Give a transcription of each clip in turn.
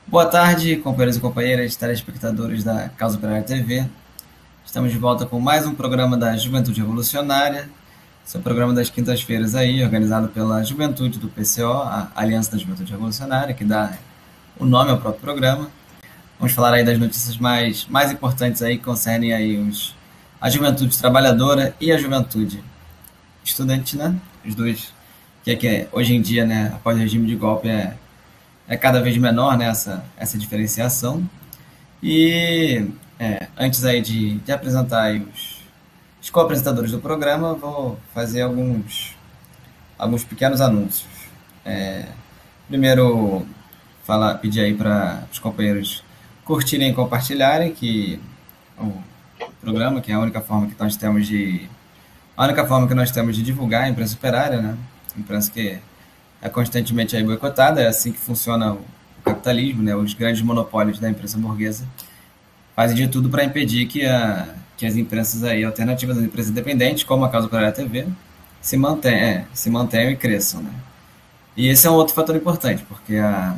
Boa tarde, companheiros e companheiras, telespectadores da Causa Operária TV. Estamos de volta com mais um programa da Juventude Revolucionária. Esse é o programa das quintas-feiras aí, organizado pela Juventude do PCO, a Aliança da Juventude Revolucionária, que dá o nome ao próprio programa. Vamos falar aí das notícias mais importantes aí que concernem aí a juventude trabalhadora e a juventude estudante, né? Os dois, que hoje em dia, né, após o regime de golpe, é cada vez menor, né, essa diferenciação. E antes aí de apresentar aí os co-apresentadores do programa, vou fazer alguns pequenos anúncios. Primeiro, pedir aí para os companheiros curtirem e compartilharem o programa, que é a única forma que nós temos de divulgar a imprensa operária, né? A imprensa que é constantemente aí boicotada, é assim que funciona o capitalismo, né? Os grandes monopólios da imprensa burguesa fazem de tudo para impedir que as imprensas aí alternativas, as empresas independentes, como a Causa Operária TV, se mantenham e cresçam, né? E esse é um outro fator importante, porque a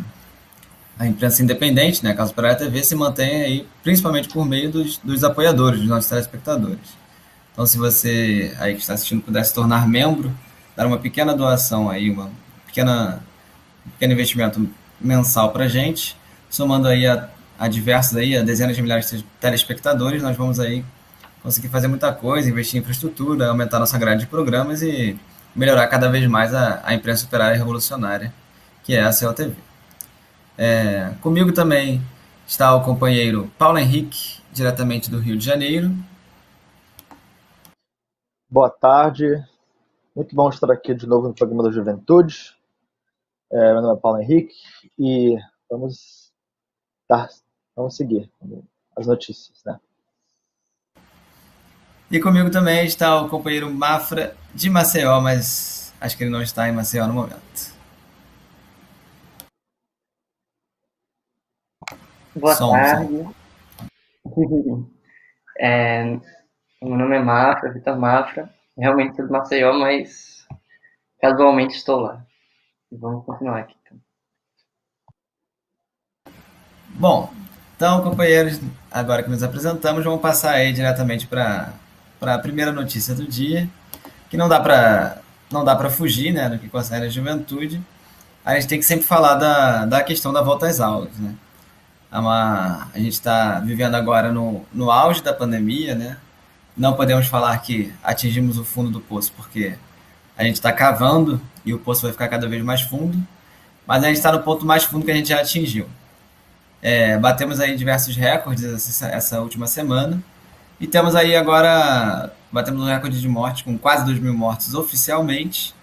imprensa independente, né, a Causa Operária TV, se mantém aí principalmente por meio dos apoiadores, dos nossos telespectadores. Então, se você aí que está assistindo puder se tornar membro, dar uma pequena doação aí, pequena, um pequeno investimento mensal para a gente, somando aí a dezenas de milhares de telespectadores, nós vamos aí conseguir fazer muita coisa, investir em infraestrutura, aumentar nossa grade de programas e melhorar cada vez mais a imprensa operária revolucionária, que é a COTV. Comigo também está o companheiro Paulo Henrique, diretamente do Rio de Janeiro. Boa tarde, muito bom estar aqui de novo no programa da Juventude. Meu nome é Paulo Henrique e vamos seguir as notícias, né? E comigo também está o companheiro Mafra de Maceió, mas acho que ele não está em Maceió no momento. Boa tarde. Meu nome é Mafra, Vitor Mafra. Realmente sou de Maceió, mas casualmente estou lá. E vamos continuar aqui. Então. Bom, então, companheiros, agora que nos apresentamos, vamos passar aí diretamente para a primeira notícia do dia, que não dá para fugir, né, do que concerne a juventude. A gente tem que sempre falar da questão da volta às aulas, né? A gente está vivendo agora no auge da pandemia, né? Não podemos falar que atingimos o fundo do poço, porque a gente está cavando e o poço vai ficar cada vez mais fundo, mas a gente está no ponto mais fundo que a gente já atingiu. Batemos aí diversos recordes essa última semana e temos aí agora, batemos um recorde de mortes com quase 2.000 mortos oficialmente,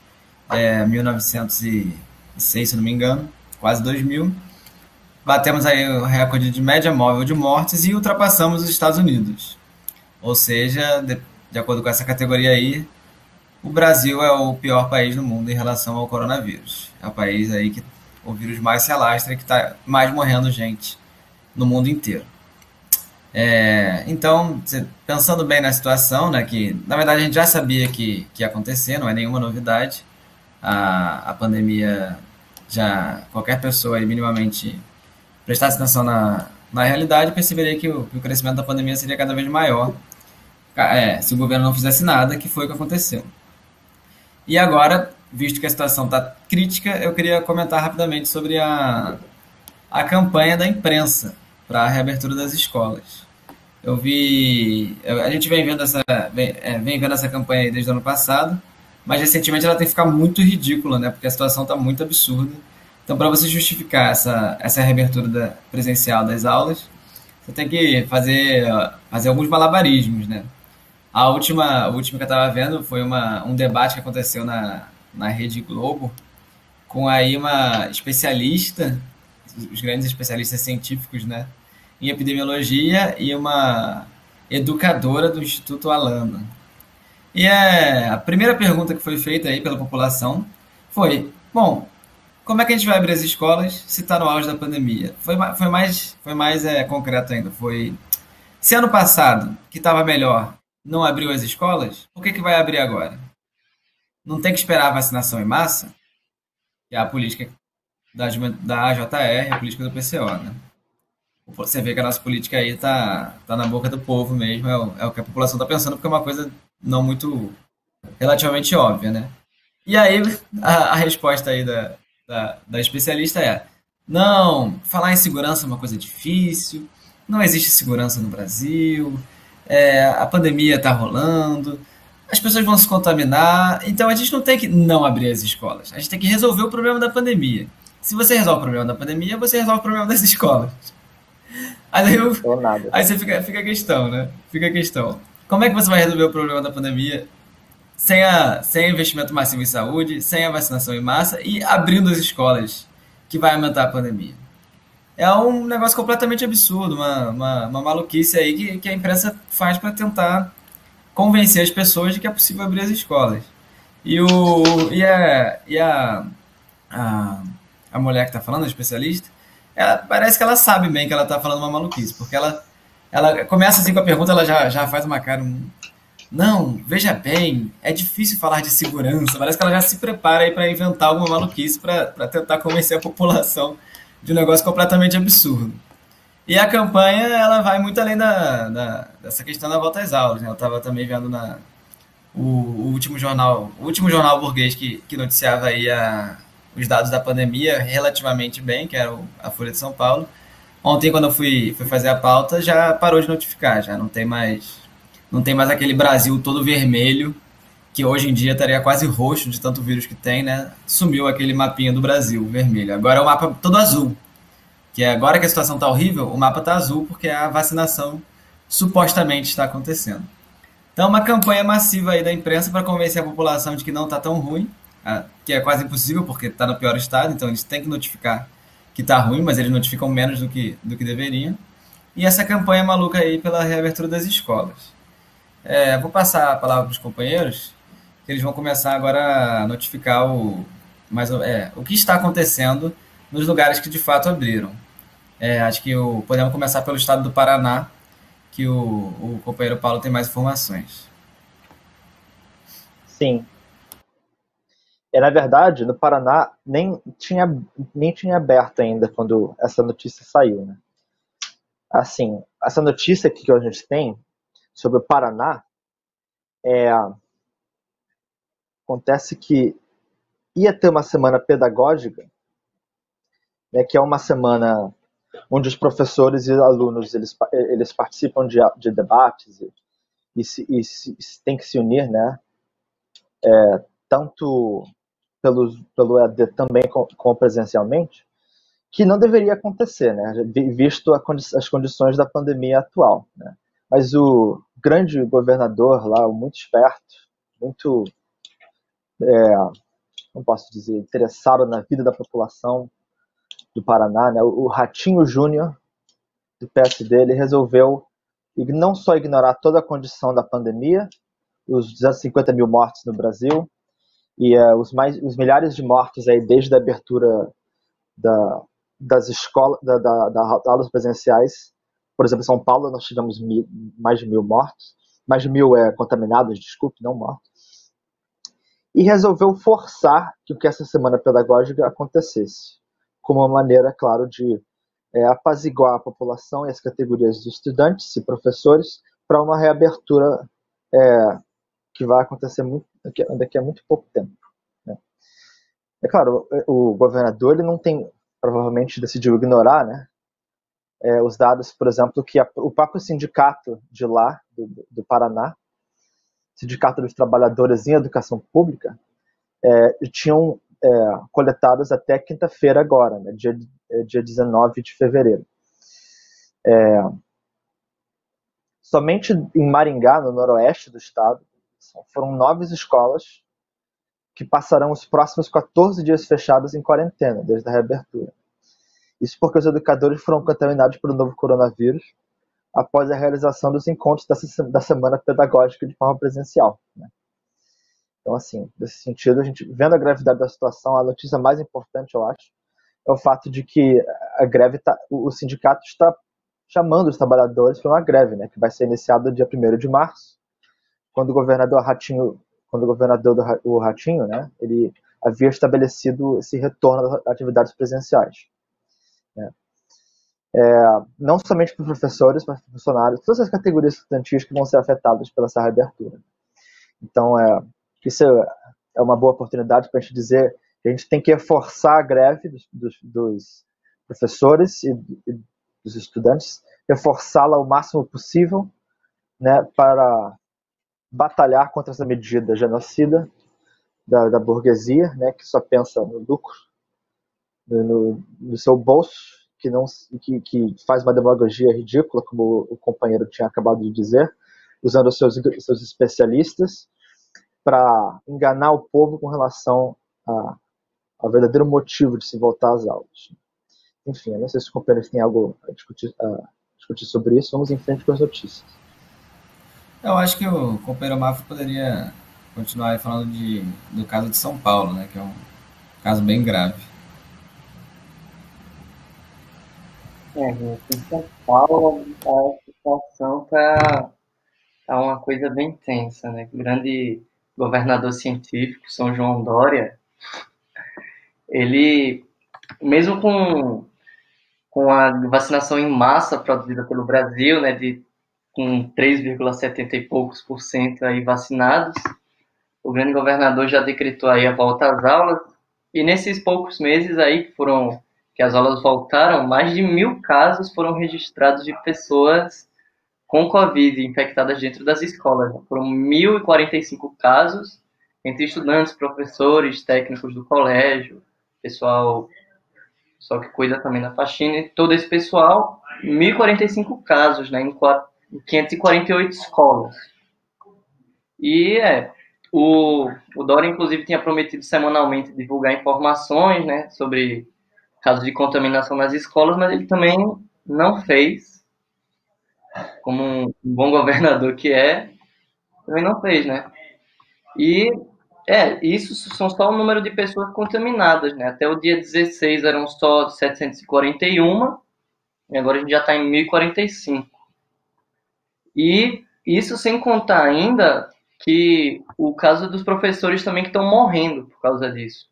1906, se não me engano, quase 2.000. Batemos aí o recorde de média móvel de mortes e ultrapassamos os Estados Unidos. Ou seja, de acordo com essa categoria aí, o Brasil é o pior país do mundo em relação ao coronavírus. É o país aí que o vírus mais se alastra e que está mais morrendo gente no mundo inteiro. Então, pensando bem na situação, né, que na verdade a gente já sabia que ia acontecer, não é nenhuma novidade. A pandemia, já qualquer pessoa aí minimamente prestasse atenção na realidade, perceberia que o crescimento da pandemia seria cada vez maior se o governo não fizesse nada, que foi o que aconteceu. E agora, visto que a situação está crítica, eu queria comentar rapidamente sobre a campanha da imprensa para a reabertura das escolas. A gente vem vendo essa campanha aí desde o ano passado, mas recentemente ela tem ficado muito ridícula, né? Porque a situação está muito absurda. Então, para você justificar essa reabertura presencial das aulas, você tem que fazer alguns malabarismos, né? O último que eu estava vendo foi um debate que aconteceu na Rede Globo com aí uma especialista, os grandes especialistas científicos, né, em epidemiologia e uma educadora do Instituto Alana. E a primeira pergunta que foi feita aí pela população foi: bom, como é que a gente vai abrir as escolas se está no auge da pandemia? Foi mais concreto ainda. Se ano passado, que estava melhor, não abriu as escolas, por que vai abrir agora? Não tem que esperar a vacinação em massa? Que é a política da AJR, a política do PCO, né? Você vê que a nossa política aí tá na boca do povo mesmo, é o que a população está pensando, porque é uma coisa não muito relativamente óbvia, né? E aí a resposta aí da especialista é: não, falar em segurança é uma coisa difícil, não existe segurança no Brasil, a pandemia está rolando, as pessoas vão se contaminar, então a gente não tem que não abrir as escolas, a gente tem que resolver o problema da pandemia. Se você resolve o problema da pandemia, você resolve o problema das escolas. Aí, Ou nada. aí você fica a questão, né? Fica a questão. Como é que você vai resolver o problema da pandemia sem investimento massivo em saúde, sem a vacinação em massa e abrindo as escolas, que vai aumentar a pandemia? É um negócio completamente absurdo, uma maluquice aí que a imprensa faz para tentar convencer as pessoas de que é possível abrir as escolas. E, o, e, a, a mulher que está falando, a especialista, parece que ela sabe bem que ela está falando uma maluquice, porque ela começa assim com a pergunta, ela já faz uma cara. Não, veja bem, é difícil falar de segurança. Parece que ela já se prepara aí para inventar alguma maluquice para tentar convencer a população de um negócio completamente absurdo. E a campanha, ela vai muito além dessa questão da volta às aulas, né? Eu estava também vendo o último jornal burguês que noticiava aí os dados da pandemia relativamente bem, que era a Folha de São Paulo. Ontem, quando eu fui fazer a pauta, já parou de notificar, já não tem mais aquele Brasil todo vermelho, que hoje em dia estaria quase roxo de tanto vírus que tem, né? Sumiu aquele mapinha do Brasil vermelho. Agora é o mapa todo azul, que é agora que a situação está horrível, o mapa está azul porque a vacinação supostamente está acontecendo. Então, uma campanha massiva aí da imprensa para convencer a população de que não está tão ruim, que é quase impossível porque está no pior estado, então eles têm que notificar que está ruim, mas eles notificam menos do que deveriam. E essa campanha maluca aí pela reabertura das escolas. Vou passar a palavra para os companheiros, que eles vão começar agora a notificar o que está acontecendo nos lugares que de fato abriram. Acho que podemos começar pelo estado do Paraná, que o companheiro Paulo tem mais informações. Sim. Na verdade, no Paraná nem tinha aberto ainda quando essa notícia saiu, né? Assim, essa notícia que a gente tem sobre o Paraná acontece que ia ter uma semana pedagógica, né, que é uma semana onde os professores e alunos eles participam de debates e tem que se unir, né? Tanto pelo EAD também como presencialmente, que não deveria acontecer, né? Visto as condições da pandemia atual, né? Mas o grande governador lá, muito esperto, muito, não posso dizer, interessado na vida da população do Paraná, né? O Ratinho Júnior, do PSD, ele resolveu não só ignorar toda a condição da pandemia, os 250 mil mortos no Brasil, e os milhares de mortos aí desde a abertura das escolas, das aulas presenciais. Por exemplo, em São Paulo nós tivemos mais de 1.000 mortos, mais de 1.000 contaminados, desculpe, não mortos. E resolveu forçar que essa semana pedagógica acontecesse, como uma maneira, claro, de apaziguar a população e as categorias de estudantes e professores para uma reabertura que vai acontecer daqui a muito pouco tempo, né? É claro, o governador ele não tem, provavelmente decidiu ignorar, né, os dados, por exemplo, que o próprio sindicato de lá, do Paraná, Sindicato dos Trabalhadores em Educação Pública, tinham coletados até quinta-feira agora, né, dia 19 de fevereiro. Somente em Maringá, no noroeste do estado, foram 9 escolas que passarão os próximos 14 dias fechadas em quarentena, desde a reabertura. Isso porque os educadores foram contaminados pelo novo coronavírus após a realização dos encontros da semana pedagógica de forma presencial, né? Então, assim, nesse sentido, a gente, vendo a gravidade da situação, a notícia mais importante, eu acho, é o fato de que o sindicato está chamando os trabalhadores para uma greve, né, que vai ser iniciada dia 1º de março, quando o governador Ratinho, né, ele havia estabelecido esse retorno às atividades presenciais. Né? Não somente para os professores, mas para os funcionários, todas as categorias estudantis que vão ser afetadas pela essa reabertura. Então, isso é uma boa oportunidade para a gente dizer que a gente tem que reforçar a greve dos professores e dos estudantes, reforçá-la o máximo possível, né, para batalhar contra essa medida genocida da burguesia, né, que só pensa no lucro, no seu bolso, que faz uma demagogia ridícula, como o companheiro tinha acabado de dizer, usando os seus especialistas para enganar o povo com relação ao verdadeiro motivo de se voltar às aulas. Enfim, eu não sei se os companheiros têm algo a discutir sobre isso. Vamos em frente com as notícias. Eu acho que o companheiro Mafra poderia continuar aí falando do caso de São Paulo, né, que é um caso bem grave. Gente, em São Paulo a situação tá uma coisa bem tensa, né? O grande governador científico, São João Dória, ele, mesmo com a vacinação em massa produzida pelo Brasil, né, com 3,70 e poucos por cento aí vacinados, o grande governador já decretou aí a volta às aulas, e nesses poucos meses aí que as aulas voltaram, mais de 1.000 casos foram registrados de pessoas com Covid infectadas dentro das escolas. Foram 1.045 casos entre estudantes, professores, técnicos do colégio, pessoal que cuida também da faxina, e todo esse pessoal, 1.045 casos, né, em 548 escolas. E o Dória, inclusive, tinha prometido semanalmente divulgar informações, né, sobre casos de contaminação nas escolas, mas ele também não fez, como um bom governador que também não fez, né? E isso são só o número de pessoas contaminadas, né? Até o dia 16 eram só 741, e agora a gente já está em 1.045. E isso sem contar ainda que o caso dos professores também que estão morrendo por causa disso.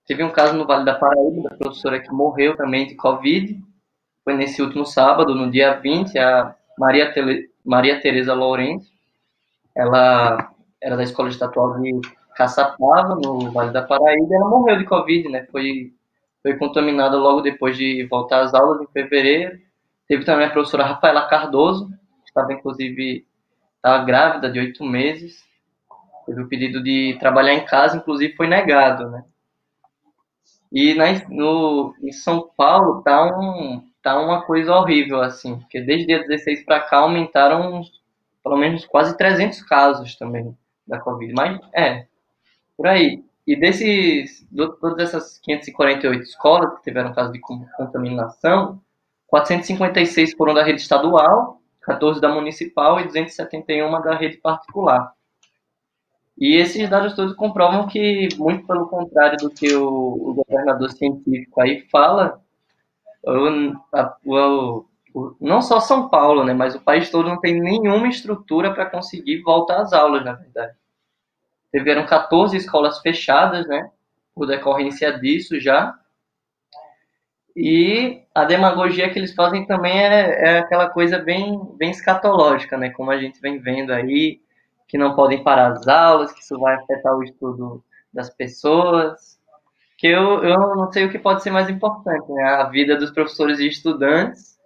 Teve um caso no Vale da Paraíba, da professora que morreu também de Covid. Foi nesse último sábado, no dia 20, a Maria Tereza Lourenço. Ela era da Escola Estadual de Caçapava, no Vale da Paraíba, e ela morreu de Covid, né? Foi contaminada logo depois de voltar às aulas, em fevereiro. Teve também a professora Rafaela Cardoso, que estava grávida de 8 meses. Teve o pedido de trabalhar em casa, inclusive foi negado, né? E em São Paulo tá uma coisa horrível, assim, porque desde dia 16 para cá aumentaram pelo menos quase 300 casos também da Covid. Mas, por aí. E todas essas 548 escolas que tiveram caso de contaminação, 456 foram da rede estadual, 14 da municipal e 271 da rede particular. E esses dados todos comprovam que, muito pelo contrário do que o governador científico aí fala, não só São Paulo, né, mas o país todo não tem nenhuma estrutura para conseguir voltar às aulas, na verdade. Tiveram 14 escolas fechadas, né, por decorrência disso já. E a demagogia que eles fazem também é aquela coisa bem, bem escatológica, né, como a gente vem vendo aí, que não podem parar as aulas, que isso vai afetar o estudo das pessoas, que eu não sei o que pode ser mais importante, né? A vida dos professores e estudantes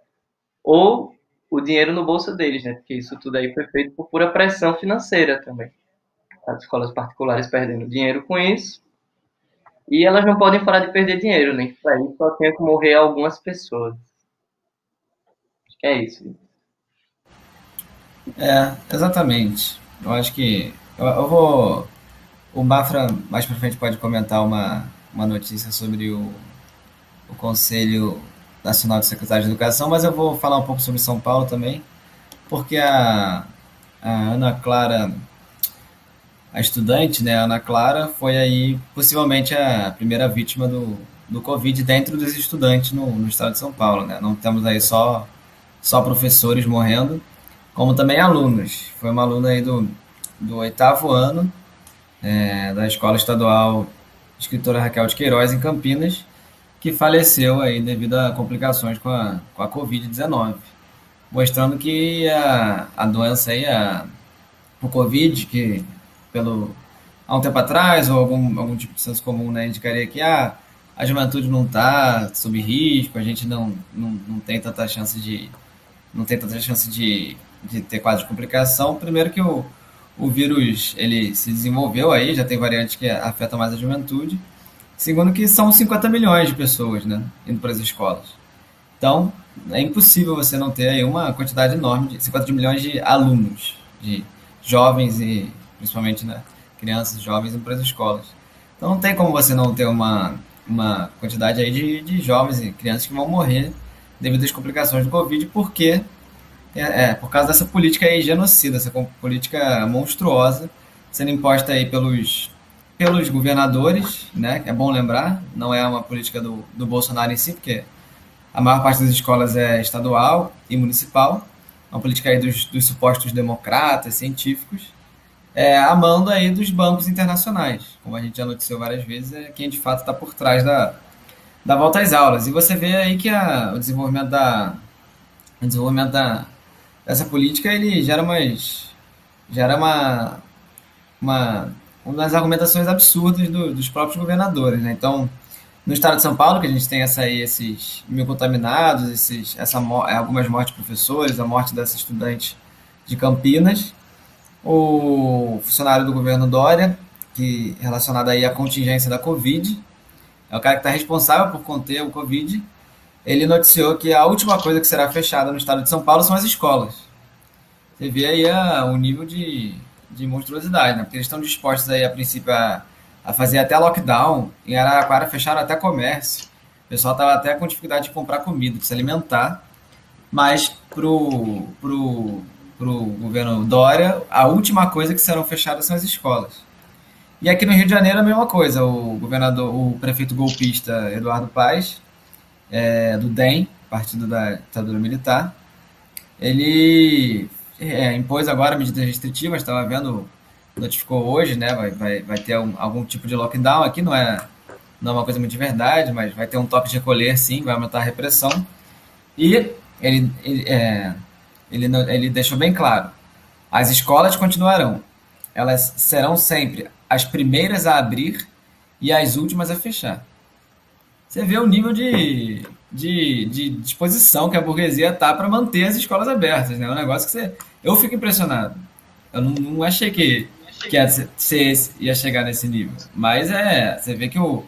ou o dinheiro no bolso deles, né? Porque isso tudo aí foi feito por pura pressão financeira também. As escolas particulares perdendo dinheiro com isso, e elas não podem parar de perder dinheiro, né? Para isso só tem que morrer algumas pessoas. Acho que é isso. Exatamente. Eu acho que eu vou. O Mafra mais pra frente pode comentar uma notícia sobre o Conselho Nacional de Secretários de Educação, mas eu vou falar um pouco sobre São Paulo também, porque a Ana Clara, a estudante, né, a Ana Clara, foi aí possivelmente a primeira vítima do Covid dentro dos estudantes no estado de São Paulo, né? Não temos aí só professores morrendo, como também alunos. Foi uma aluna aí do 8º ano, da escola estadual escritora Raquel de Queiroz, em Campinas, que faleceu aí devido a complicações com a Covid-19, mostrando que a doença aí, o Covid, que há um tempo atrás, ou algum tipo de senso comum, né, indicaria que a juventude não está sob risco, a gente não tem tanta chance de ter quadro de complicação. Primeiro que o vírus ele se desenvolveu aí, já tem variantes que afetam mais a juventude. Segundo que são 50 milhões de pessoas, né, indo para as escolas. Então, é impossível você não ter aí uma quantidade enorme de 50 milhões de alunos, de jovens e principalmente, né, crianças e jovens indo para as escolas. Então não tem como você não ter uma quantidade aí de jovens e crianças que vão morrer devido às complicações do Covid, porque por causa dessa política aí genocida, essa política monstruosa sendo imposta aí pelos governadores, né? Que é bom lembrar, não é uma política do Bolsonaro em si, porque a maior parte das escolas é estadual e municipal, é uma política aí dos supostos democratas, científicos, a mando aí dos bancos internacionais, como a gente já noticiou várias vezes, é quem de fato está por trás da volta às aulas. E você vê aí que o desenvolvimento dessa política ele gera uma das argumentações absurdas dos próprios governadores, né? Então, no estado de São Paulo, que a gente tem esses 1.000 contaminados, algumas mortes de professores, a morte dessa estudante de Campinas, o funcionário do governo Dória, que relacionado aí à contingência da Covid, é o cara que está responsável por conter o Covid, ele noticiou que a última coisa que será fechada no estado de São Paulo são as escolas. Você vê aí o nível de monstruosidade, né? Porque eles estão dispostos aí, a princípio, a fazer até lockdown. Em Araraquara fecharam até comércio. O pessoal estava até com dificuldade de comprar comida, de se alimentar. Mas pro governo Dória, a última coisa que serão fechadas são as escolas. E aqui no Rio de Janeiro a mesma coisa. O prefeito golpista Eduardo Paes, do DEM, Partido da Ditadura Militar, ele impôs agora medidas restritivas, estava vendo, notificou hoje, né? Vai ter algum tipo de lockdown aqui, não é uma coisa muito de verdade, mas vai ter um toque de recolher, sim, vai aumentar a repressão. E ele deixou bem claro, as escolas continuarão, elas serão sempre as primeiras a abrir e as últimas a fechar. Você vê o nível de disposição que a burguesia tá para manter as escolas abertas, né? É um negócio que eu fico impressionado. Eu não achei que ia chegar nesse nível. Mas você vê que o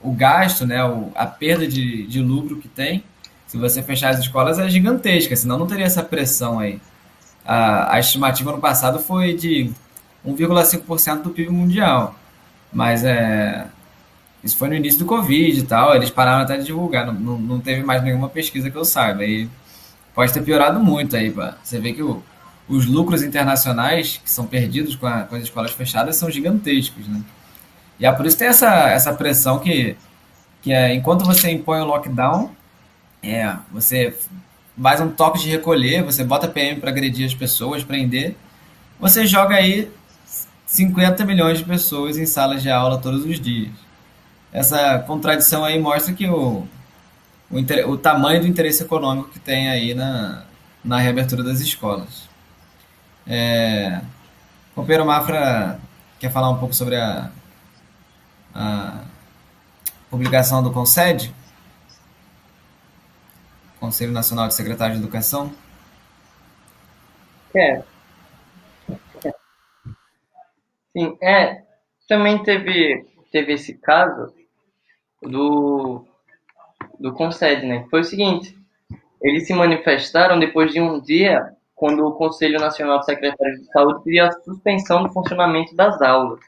gasto, né? A perda de lucro que tem, se você fechar as escolas, é gigantesca, senão não teria essa pressão aí. A estimativa no passado foi de 1,5% do PIB mundial. Mas isso foi no início do Covid e tal, eles pararam até de divulgar, não teve mais nenhuma pesquisa que eu saiba. E pode ter piorado muito aí, pá. Você vê que os lucros internacionais que são perdidos com as escolas fechadas são gigantescos, né? E é por isso que tem essa pressão enquanto você impõe o lockdown, você faz um toque de recolher, você bota PM para agredir as pessoas, prender, você joga aí 50 milhões de pessoas em salas de aula todos os dias. Essa contradição aí mostra que o tamanho do interesse econômico que tem aí na reabertura das escolas. O Companheiro Mafra quer falar um pouco sobre a publicação do CONSED, Conselho Nacional de Secretários de Educação? Sim, também teve esse caso do CONSED, né? Foi o seguinte, eles se manifestaram depois de um dia quando o Conselho Nacional de Secretários de Saúde pediu a suspensão do funcionamento das aulas.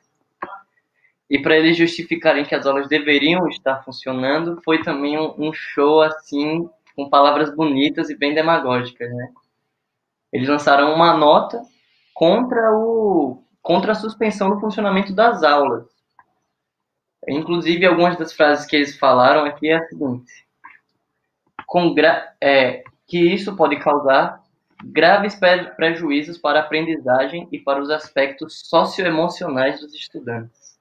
E para eles justificarem que as aulas deveriam estar funcionando, foi também um show assim, com palavras bonitas e bem demagógicas, né? Eles lançaram uma nota contra a suspensão do funcionamento das aulas. Inclusive, algumas das frases que eles falaram aqui é a seguinte: que isso pode causar graves prejuízos para a aprendizagem e para os aspectos socioemocionais dos estudantes.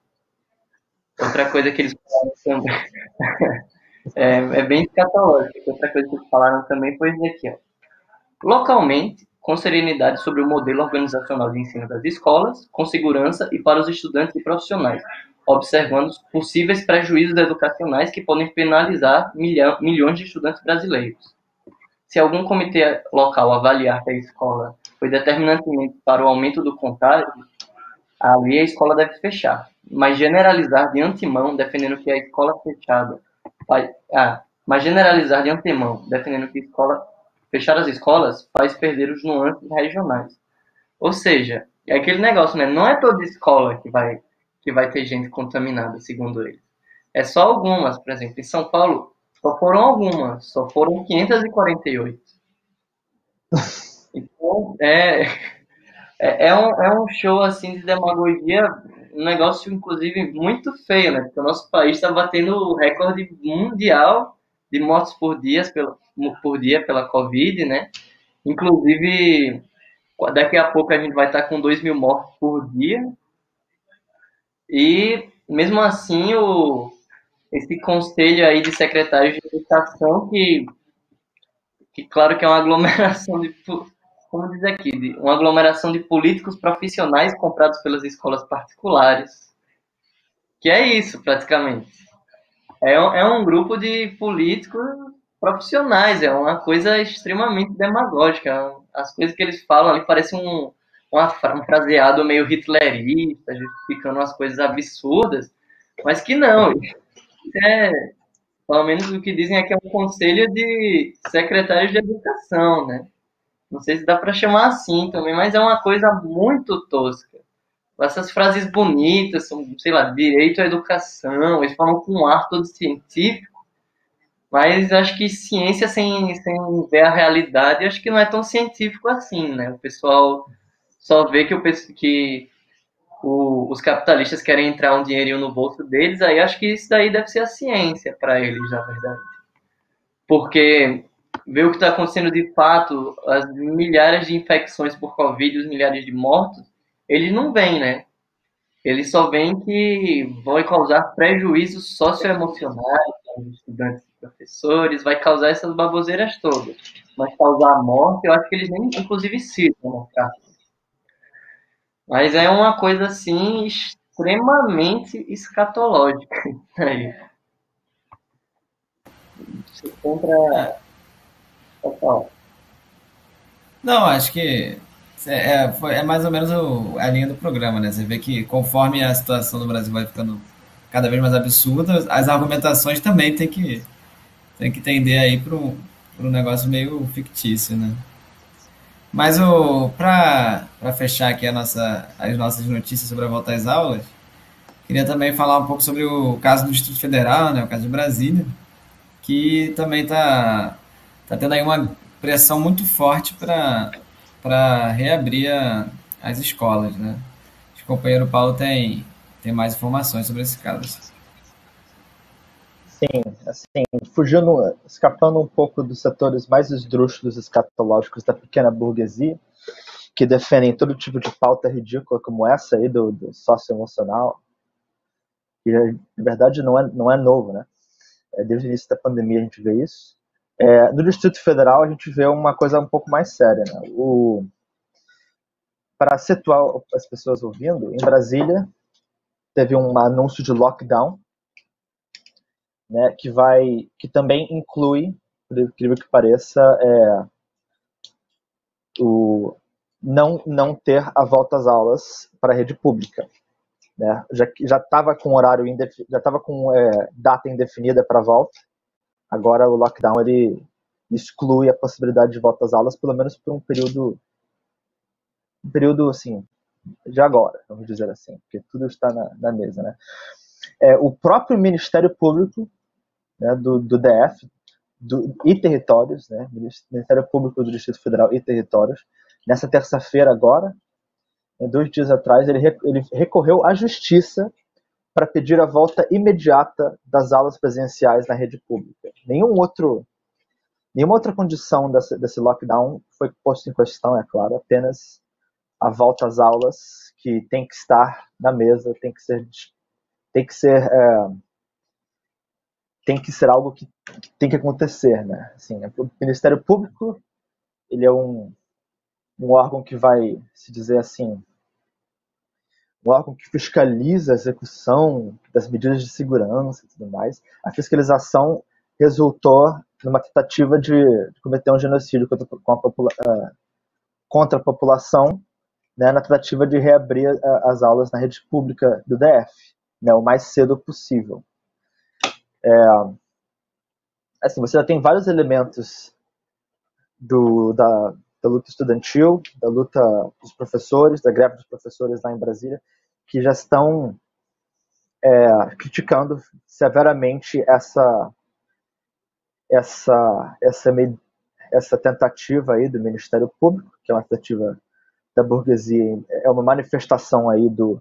Outra coisa que eles falaram também, é bem escatológico. Outra coisa que eles falaram também foi isso aqui, ó. Localmente, com serenidade sobre o modelo organizacional de ensino das escolas, com segurança e para os estudantes e profissionais, observando os possíveis prejuízos educacionais que podem penalizar milhões de estudantes brasileiros. Se algum comitê local avaliar que a escola foi determinantemente para o aumento do contágio, ali a escola deve fechar. Mas generalizar de antemão, defendendo que a escola fechada mas generalizar de antemão, defendendo que fechar as escolas faz perder os nuances regionais. Ou seja, é aquele negócio, né? Não é toda escola que vai ter gente contaminada, segundo eles. É só algumas, por exemplo, em São Paulo, só foram algumas, só foram 548. Então, é um show assim de demagogia, um negócio inclusive muito feio, né? Porque o nosso país está batendo o recorde mundial de mortes por dia pela Covid, né? Inclusive, daqui a pouco a gente vai estar com 2.000 mortes por dia. E mesmo assim, esse conselho aí de secretários de educação, que claro que é uma aglomeração como diz aqui, uma aglomeração de políticos profissionais comprados pelas escolas particulares. Que é isso, praticamente. É um grupo de políticos profissionais, é uma coisa extremamente demagógica. As coisas que eles falam ali parecem um fraseado meio hitlerista, justificando umas coisas absurdas, mas que não. É, pelo menos o que dizem é que é um conselho de secretários de educação, né? Não sei se dá para chamar assim também, mas é uma coisa muito tosca. Essas frases bonitas, são, sei lá, direito à educação, eles falam com um ar todo científico, mas acho que ciência sem ver a realidade, acho que não é tão científico assim, né? O pessoal só vê que os capitalistas querem entrar um dinheirinho no bolso deles, aí acho que isso daí deve ser a ciência para eles, na verdade. Porque ver o que está acontecendo de fato, as milhares de infecções por Covid, os milhares de mortos, eles não veem, né? Eles só veem que vão causar prejuízos socioemocionais aos estudantes e professores, vai causar essas baboseiras todas. Mas causar morte, eu acho que eles nem, inclusive, citam no caso. Mas é uma coisa, assim, extremamente escatológica. Aí. Você compra... Não, acho que é mais ou menos a linha do programa, né? Você vê que conforme a situação do Brasil vai ficando cada vez mais absurda, as argumentações também tem que tender aí para um negócio meio fictício, né? Mas para fechar aqui as nossas notícias sobre a volta às aulas, queria também falar um pouco sobre o caso do Distrito Federal, né? O caso de Brasília, que também tá tendo aí uma pressão muito forte para reabrir as escolas, né? O companheiro Paulo tem mais informações sobre esse caso. Sim, assim, escapando um pouco dos setores mais esdrúxulos escatológicos da pequena burguesia, que defendem todo tipo de pauta ridícula como essa aí do socioemocional, que na verdade não é novo, né? Desde o início da pandemia a gente vê isso. No Distrito Federal a gente vê uma coisa um pouco mais séria, né? Para situar as pessoas ouvindo, em Brasília teve um anúncio de lockdown, né, que também inclui, por incrível que pareça, o não ter a volta às aulas para a rede pública, né? Já estava com horário já estava com data indefinida para a volta. Agora o lockdown ele exclui a possibilidade de volta às aulas, pelo menos por um período assim de agora, vamos dizer assim, porque tudo está na mesa, né? O próprio Ministério Público, né, do DF e territórios, né, Ministério Público do Distrito Federal e territórios, nessa terça-feira agora, 2 dias atrás, ele recorreu à justiça para pedir a volta imediata das aulas presenciais na rede pública. Nenhuma outra condição desse lockdown foi posta em questão, é claro, apenas a volta às aulas, que tem que estar na mesa, tem tem que ser algo que tem que acontecer, né? Assim, o Ministério Público, ele é um órgão que vai, se dizer assim, um órgão que fiscaliza a execução das medidas de segurança e tudo mais. A fiscalização resultou numa tentativa de cometer um genocídio contra a população, né, na tentativa de reabrir as aulas na rede pública do DF, né, o mais cedo possível. Assim, você já tem vários elementos da luta estudantil, da luta dos professores, da greve dos professores lá em Brasília, que já estão criticando severamente essa tentativa aí do Ministério Público, que é uma tentativa da burguesia, é uma manifestação aí do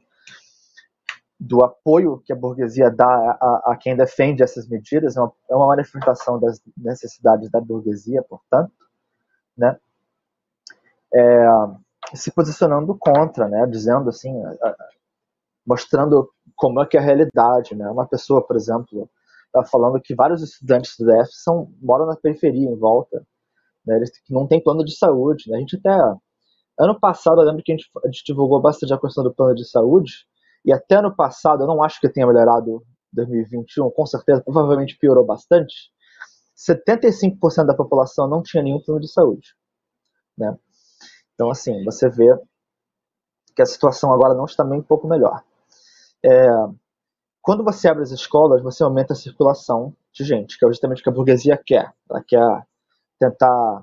apoio que a burguesia dá a quem defende essas medidas, é uma manifestação das necessidades da burguesia, portanto, né? Se posicionando contra, né? Dizendo assim, mostrando como é que é a realidade, né? Uma pessoa, por exemplo, está falando que vários estudantes do DF moram na periferia, em volta, né? Eles não têm plano de saúde, né? A gente até, ano passado, eu lembro que a gente divulgou bastante a questão do plano de saúde, e até ano passado, eu não acho que tenha melhorado 2021, com certeza, provavelmente piorou bastante, 75% da população não tinha nenhum plano de saúde, né? Então, assim, você vê que a situação agora não está nem um pouco melhor. Quando você abre as escolas, você aumenta a circulação de gente, que é justamente o que a burguesia quer. Ela quer tentar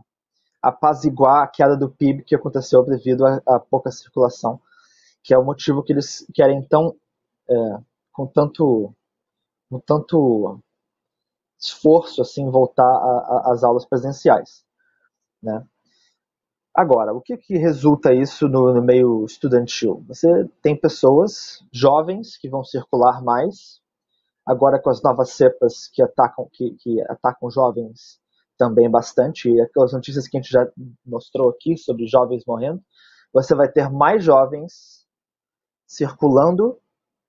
apaziguar a queda do PIB que aconteceu devido à pouca circulação, que é o motivo que eles querem, então, com tanto esforço, assim, voltar às aulas presenciais, né? Agora, o que resulta isso no meio estudantil? Você tem pessoas jovens que vão circular mais, agora com as novas cepas que atacam jovens também bastante, e aquelas notícias que a gente já mostrou aqui sobre jovens morrendo, você vai ter mais jovens circulando,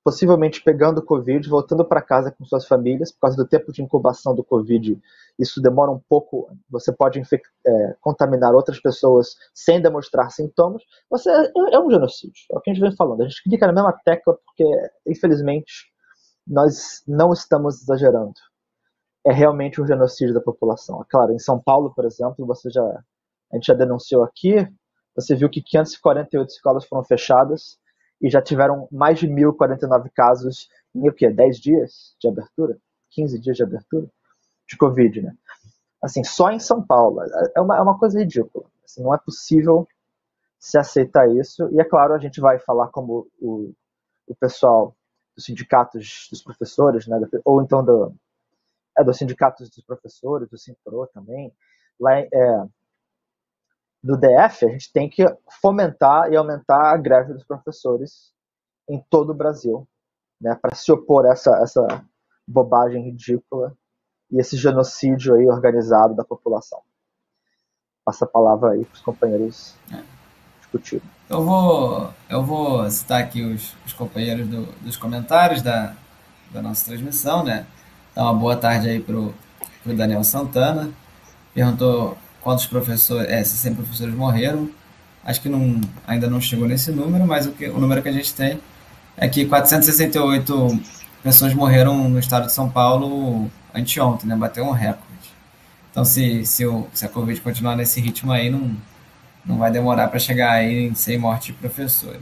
possivelmente pegando Covid, voltando para casa com suas famílias, por causa do tempo de incubação do Covid. Isso demora um pouco, você pode contaminar outras pessoas sem demonstrar sintomas. É um genocídio, é o que a gente vem falando. A gente clica na mesma tecla porque, infelizmente, nós não estamos exagerando. É realmente um genocídio da população. Claro, em São Paulo, por exemplo, a gente já denunciou aqui, você viu que 548 escolas foram fechadas, e já tiveram mais de 1.049 casos em 10 dias de abertura? 15 dias de abertura? De Covid, né? Assim, só em São Paulo. É uma coisa ridícula. Assim, não é possível se aceitar isso. E, é claro, a gente vai falar como o pessoal dos sindicatos dos professores, né? Ou então dos sindicatos dos professores, do Sinpro também. Lá no DF, a gente tem que fomentar e aumentar a greve dos professores em todo o Brasil, né, para se opor a essa bobagem ridícula e esse genocídio aí organizado da população. Passa a palavra aí para os companheiros discutirem. Eu vou citar aqui os companheiros dos comentários da nossa transmissão, né? Dar uma boa tarde aí pro Daniel Santana. Perguntou quantos professores, 100 professores morreram. Acho que ainda não chegou nesse número, mas o número que a gente tem é que 468 pessoas morreram no estado de São Paulo anteontem, né? Bateu um recorde. Então, se a Covid continuar nesse ritmo aí, não vai demorar para chegar aí em 100 mortes de professores.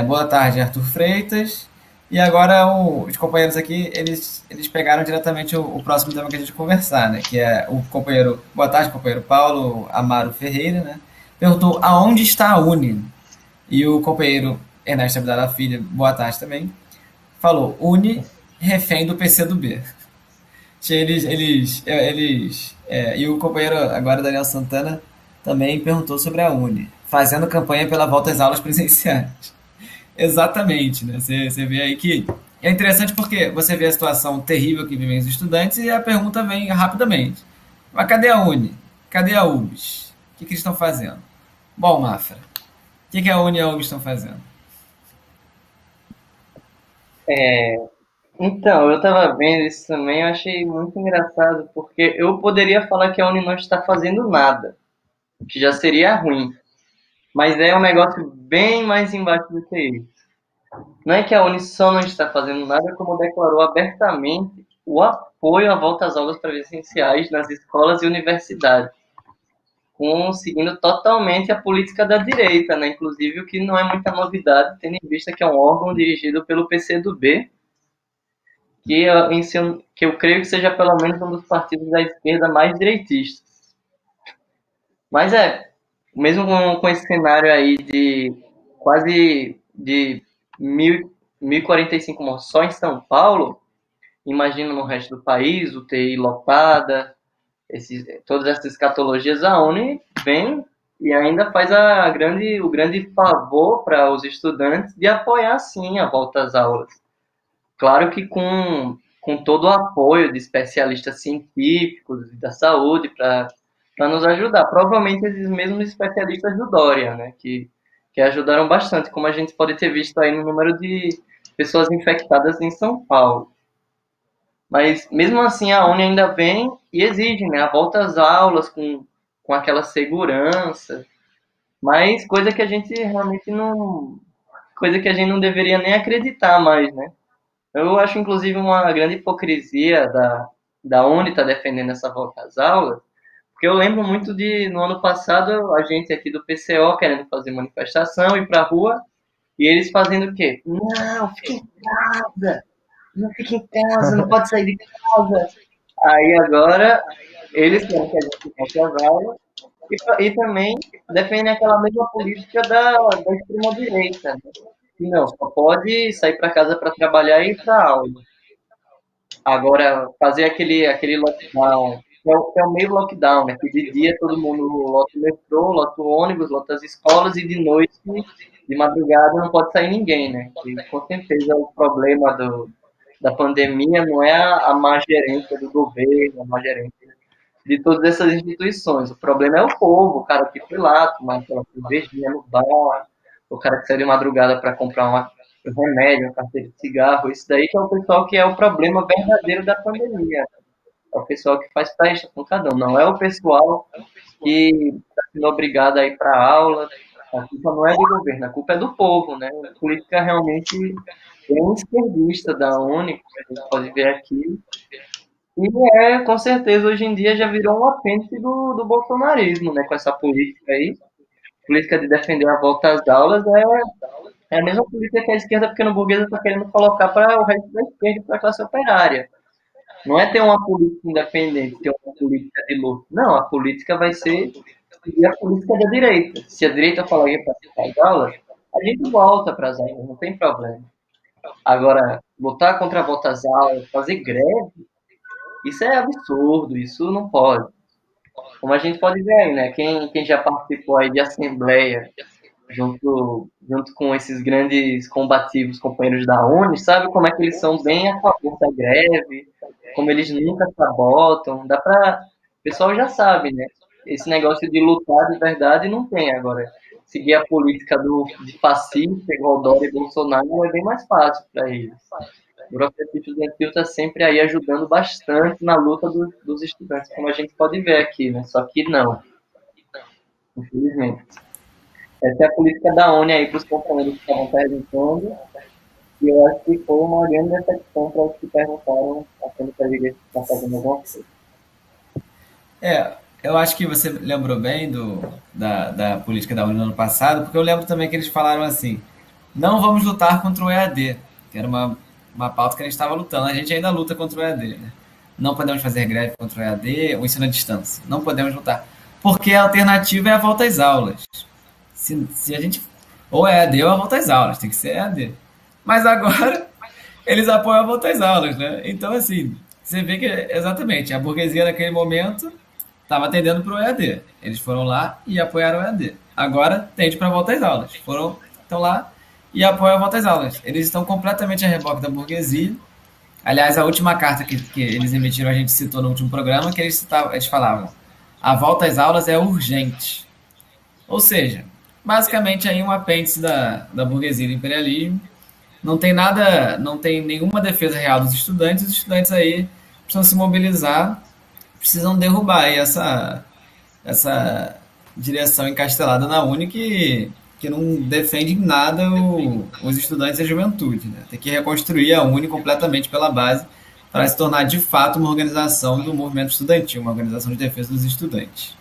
Boa tarde, Arthur Freitas. E agora os companheiros aqui, eles pegaram diretamente o próximo tema que a gente conversar, né? Que é o companheiro... Boa tarde, companheiro Paulo Amaro Ferreira, né? Perguntou aonde está a Uni. E o companheiro Ernesto Abdala Filho, boa tarde também, falou, Uni, refém do PCdoB. E o companheiro agora, Daniel Santana, também perguntou sobre a Uni, fazendo campanha pela volta às aulas presenciais. Exatamente, né? Você vê aí que é interessante porque você vê a situação terrível que vivem os estudantes e a pergunta vem rapidamente. Mas cadê a Uni? Cadê a UBS? O que eles estão fazendo? Bom, Mafra, o que a Uni e a UBS estão fazendo? Então, eu estava vendo isso também, eu achei muito engraçado, porque eu poderia falar que a Uni não está fazendo nada, que já seria ruim, mas é um negócio bem mais embaixo do que isso. Não é que a Uni só não está fazendo nada, como declarou abertamente o apoio à volta às aulas presenciais nas escolas e universidades, seguindo totalmente a política da direita, né? Inclusive, o que não é muita novidade, tendo em vista que é um órgão dirigido pelo PCdoB, que eu creio que seja pelo menos um dos partidos da esquerda mais direitistas. Mas mesmo com esse cenário aí de quase de 1.045 mortes só em São Paulo, imagina no resto do país, UTI lotada, todas essas escatologias, a ONU vem e ainda faz o grande favor para os estudantes de apoiar, sim, a volta às aulas. Claro que com todo o apoio de especialistas científicos da saúde para nos ajudar. Provavelmente esses mesmos especialistas do Dória, né, que ajudaram bastante, como a gente pode ter visto aí no número de pessoas infectadas em São Paulo. Mas mesmo assim a ONU ainda vem e exige, né, a volta às aulas com aquela segurança, mas coisa que a gente não deveria nem acreditar mais, né? Eu acho, inclusive, uma grande hipocrisia da ONU estar defendendo essa volta às aulas, porque eu lembro muito no ano passado, a gente aqui do PCO querendo fazer manifestação, ir para a rua, e eles fazendo o quê? Não, fica em casa, não fica em casa, não pode sair de casa. Aí agora, eles querem que a gente volte às aulas, e também defendem aquela mesma política da extrema-direita, né? Que não, só pode sair para casa para trabalhar e ir para aula. Agora, fazer aquele lockdown, que é o meio lockdown, né? Que de dia todo mundo lota o metrô, lota o ônibus, lota as escolas, e de noite, de madrugada, não pode sair ninguém, né? E, com certeza o problema da pandemia não é a má gerência do governo, a má gerência de todas essas instituições. O problema é o povo, o cara que foi lá tomar aquela cervejinha no bar, o cara que saiu de madrugada para comprar um remédio, uma carteira de cigarro. Isso daí que é o pessoal que é o problema verdadeiro da pandemia. É o pessoal que faz festa com cada um. Não é o pessoal que está sendo obrigado a ir para a aula. A culpa não é do governo, a culpa é do povo, né? A política realmente bem esquerdista da ONU, que a gente pode ver aqui. E com certeza, hoje em dia já virou um apêndice do bolsonarismo, né? Com essa política aí. Política de defender a volta às aulas é a mesma política que a esquerda pequeno-burguesa está querendo colocar para o resto da esquerda e para a classe operária. Não é ter uma política independente, ter uma política de luta. Não, a política vai ser a política da direita. Se a direita falar ir para as aulas, a gente volta para as aulas, não tem problema. Agora, lutar contra a volta às aulas, fazer greve, isso é absurdo, isso não pode. Como a gente pode ver aí, né? Quem já participou aí de assembleia junto com esses grandes combativos companheiros da ONU, sabe como é que eles são bem a favor da greve, como eles nunca sabotam, o pessoal já sabe, né? Esse negócio de lutar de verdade não tem agora. Seguir a política de fascista, igual Dória e Bolsonaro, é bem mais fácil para eles. O burocracia estudantil está sempre aí ajudando bastante na luta dos estudantes, como a gente pode ver aqui, né? Só que não, infelizmente. Essa é a política da ONU aí para os companheiros que estavam perguntando, e eu acho que foi uma grande decepção para os que perguntaram, achando que a igreja está fazendo alguma coisa. Eu acho que você lembrou bem da política da ONU no ano passado, porque eu lembro também que eles falaram assim: não vamos lutar contra o EAD, que era uma pauta que a gente estava lutando. A gente ainda luta contra o EAD, né? Não podemos fazer greve contra o EAD, o ensino à distância. Não podemos lutar. Porque a alternativa é a volta às aulas. Se a gente. Ou é EAD ou a volta às aulas, tem que ser EAD. Mas agora eles apoiam a volta às aulas, né? Então, assim, você vê que exatamente a burguesia naquele momento estava atendendo para o EAD. Eles foram lá e apoiaram o EAD. Agora tende para a volta às aulas. Estão lá e apoiam a volta às aulas. Eles estão completamente a reboque da burguesia. Aliás, a última carta que eles emitiram, a gente citou no último programa, que eles falavam: a volta às aulas é urgente. Ou seja, basicamente aí um apêndice da burguesia do imperialismo, não tem nada, não tem nenhuma defesa real dos estudantes, os estudantes aí precisam se mobilizar, precisam derrubar aí essa direção encastelada na Uni que não defende em nada os estudantes e a juventude. Né? Tem que reconstruir a Uni completamente pela base para se tornar de fato uma organização do movimento estudantil, uma organização de defesa dos estudantes.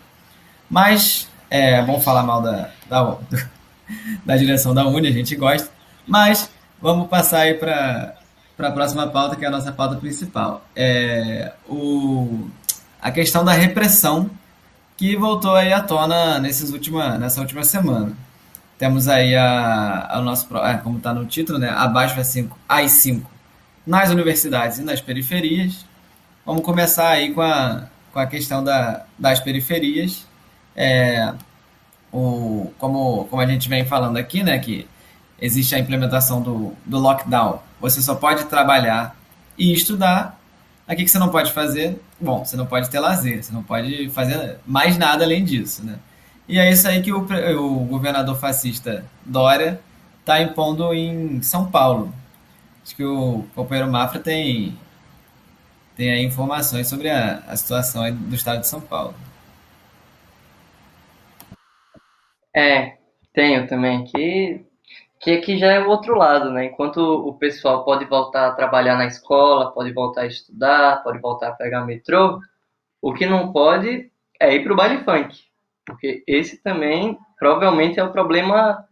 Mas é bom falar mal da direção da Uni, a gente gosta, mas vamos passar aí para a próxima pauta, que é a nossa pauta principal. A questão da repressão que voltou aí à tona nessa última semana. Temos aí o nosso, como está no título, né, abaixo AI-5 nas universidades e nas periferias. Vamos começar aí com a questão das periferias. Como a gente vem falando aqui, né, que existe a implementação do lockdown. Você só pode trabalhar e estudar. Aqui que você não pode fazer? Bom, você não pode ter lazer, você não pode fazer mais nada além disso, né? E é isso aí que o governador fascista Dória está impondo em São Paulo. Acho que o companheiro Mafra tem aí informações sobre a situação aí do estado de São Paulo. Tenho também que aqui já é o outro lado, né? Enquanto o pessoal pode voltar a trabalhar na escola, pode voltar a estudar, pode voltar a pegar metrô, o que não pode é ir para o baile funk, porque esse também provavelmente é o problema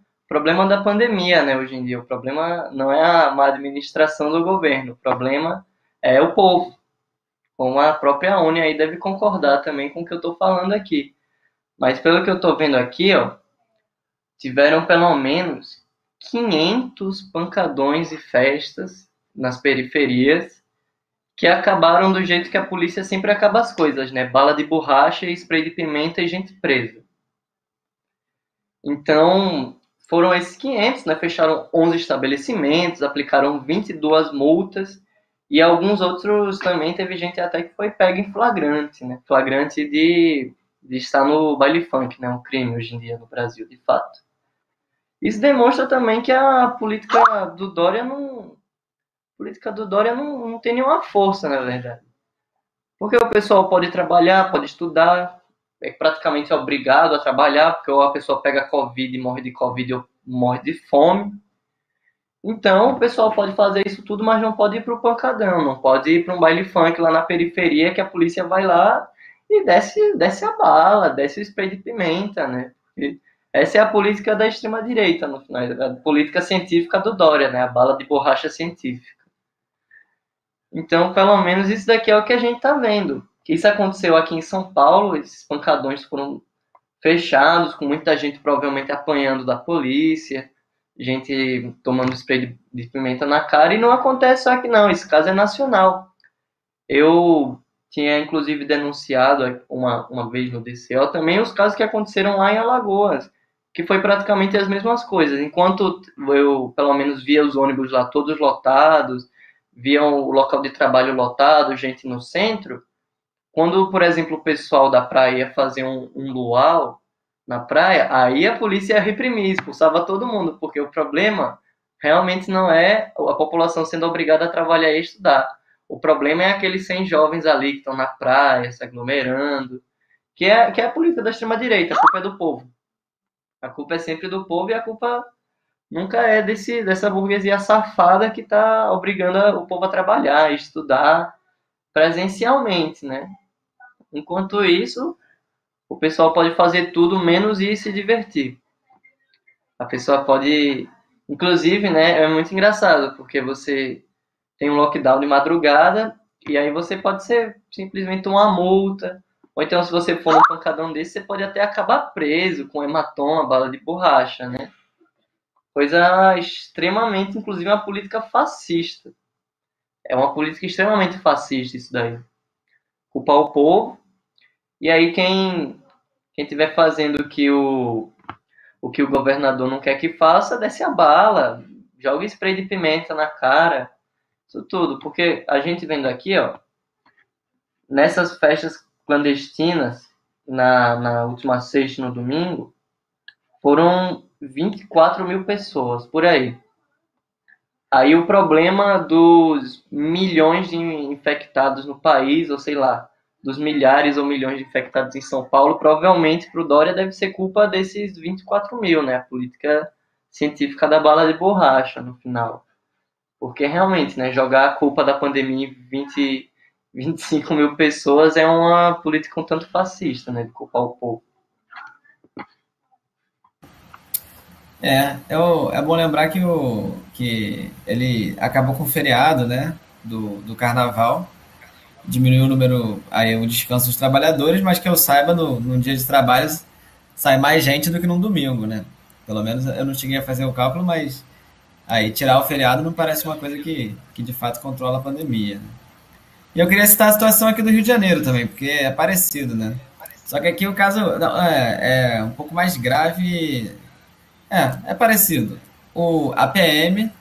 da pandemia, né? Hoje em dia, o problema não é a má administração do governo, o problema é o povo, como a própria ONU aí deve concordar também com o que eu estou falando aqui. Mas pelo que eu estou vendo aqui, ó, tiveram pelo menos 500 pancadões e festas nas periferias que acabaram do jeito que a polícia sempre acaba as coisas, né? Bala de borracha, spray de pimenta e gente presa. Então, foram esses 500, né? Fecharam 11 estabelecimentos, aplicaram 22 multas e alguns outros também teve gente até que foi pega em flagrante, né? Flagrante de estar no baile funk, né? Um crime hoje em dia no Brasil, de fato. Isso demonstra também que a política do Dória não tem nenhuma força, na verdade. Porque o pessoal pode trabalhar, pode estudar, é praticamente obrigado a trabalhar, porque ou a pessoa pega Covid e morre de Covid ou morre de fome. Então, o pessoal pode fazer isso tudo, mas não pode ir para o pancadão, não pode ir para um baile funk lá na periferia, que a polícia vai lá e desce a bala, desce o spray de pimenta, né? Porque essa é a política da extrema-direita, no final, a política científica do Dória, né? A bala de borracha científica. Então, pelo menos isso daqui é o que a gente está vendo. Isso aconteceu aqui em São Paulo, esses pancadões foram fechados, com muita gente provavelmente apanhando da polícia, gente tomando spray de pimenta na cara, e não acontece só aqui não, esse caso é nacional. Eu tinha inclusive denunciado uma vez no DCO também os casos que aconteceram lá em Alagoas, que foi praticamente as mesmas coisas. Enquanto eu, pelo menos, via os ônibus lá todos lotados, via o local de trabalho lotado, gente no centro, quando, por exemplo, o pessoal da praia ia fazer um luau na praia, aí a polícia ia reprimir, expulsava todo mundo, porque o problema realmente não é a população sendo obrigada a trabalhar e estudar. O problema é aqueles 100 jovens ali que estão na praia, se aglomerando, que é a política da extrema-direita, a culpa é do povo. A culpa é sempre do povo e a culpa nunca é dessa burguesia safada que está obrigando o povo a trabalhar, a estudar presencialmente, né? Enquanto isso, o pessoal pode fazer tudo menos ir se divertir. A pessoa pode... Inclusive, né, é muito engraçado, porque você tem um lockdown de madrugada e aí você pode ser simplesmente uma multa. Ou então, se você for num pancadão desse, você pode até acabar preso com hematoma, bala de borracha, né? Coisa extremamente, inclusive, uma política fascista. É uma política extremamente fascista isso daí. Culpar o povo. E aí quem estiver fazendo o que o governador não quer que faça, desce a bala, joga spray de pimenta na cara, isso tudo. Porque a gente vendo aqui, ó, nessas festas clandestinas, na última sexta e no domingo, foram 24 mil pessoas, por aí. Aí o problema dos milhões de infectados no país, ou sei lá, dos milhares ou milhões de infectados em São Paulo, provavelmente para o Dória deve ser culpa desses 24 mil, né? A política científica da bala de borracha no final. Porque realmente, né, jogar a culpa da pandemia em 25 mil pessoas é uma política um tanto fascista, né, de culpar o povo. É bom lembrar que ele acabou com o feriado, né, do carnaval, diminuiu o número, aí o descanso dos trabalhadores, mas que eu saiba, no dia de trabalho sai mais gente do que num domingo, né? Pelo menos eu não cheguei a fazer o cálculo, mas aí tirar o feriado não parece uma coisa que de fato controla a pandemia, né? E eu queria citar a situação aqui do Rio de Janeiro também, porque é parecido, né? Só que aqui o caso não, é um pouco mais grave. É parecido. A PM,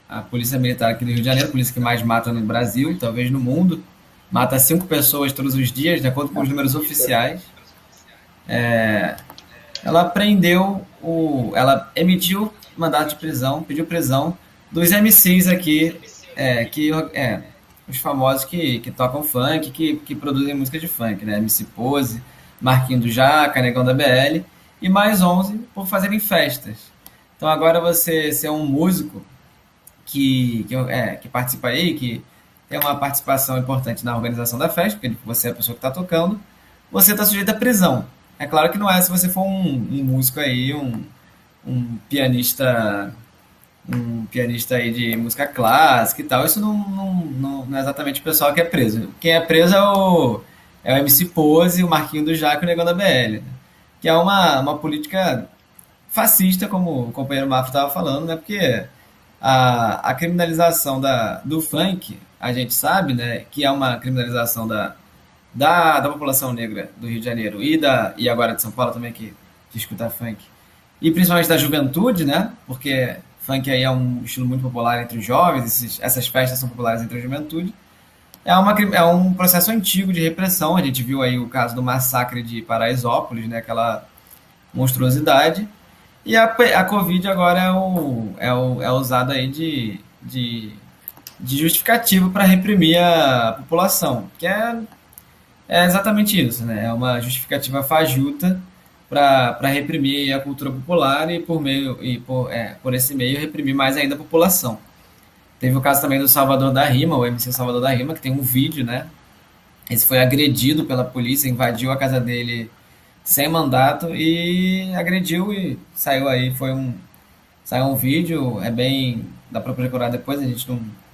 a Polícia Militar aqui do Rio de Janeiro, a polícia que mais mata no Brasil, talvez no mundo, mata 5 pessoas todos os dias, de acordo com os números oficiais. Ela prendeu, ela emitiu mandato de prisão, pediu prisão dos MCs aqui, os famosos que tocam funk, que produzem música de funk, né? MC Pose, Marquinho do Jaca, Negão da BL, e mais 11 por fazerem festas. Então agora você ser um músico que participa aí, que tem uma participação importante na organização da festa, porque você é a pessoa que está tocando, você está sujeito à prisão. É claro que não é se você for um músico aí, um pianista aí de música clássica e tal, isso não é exatamente o pessoal que é preso. Quem é preso é o MC Pose, o Marquinho do Jaco e o Negão da BL, né? Que é uma política fascista, como o companheiro Mafra estava falando, né? Porque a criminalização do funk, a gente sabe, né, que é uma criminalização da população negra do Rio de Janeiro e agora de São Paulo também, que escuta funk, e principalmente da juventude, né? Porque funk aí é um estilo muito popular entre os jovens, essas festas são populares entre a juventude. É um processo antigo de repressão. A gente viu aí o caso do massacre de Paraisópolis, né? Aquela monstruosidade. E a Covid agora é usada aí de justificativo para reprimir a população, que é exatamente isso, né? É uma justificativa fajuta para reprimir a cultura popular e por esse meio reprimir mais ainda a população. Teve o caso também do Salvador da Rima, o MC Salvador da Rima, que tem um vídeo, né? Esse foi agredido pela polícia, invadiu a casa dele sem mandato e agrediu e saiu aí, saiu um vídeo, dá para procurar depois, a gente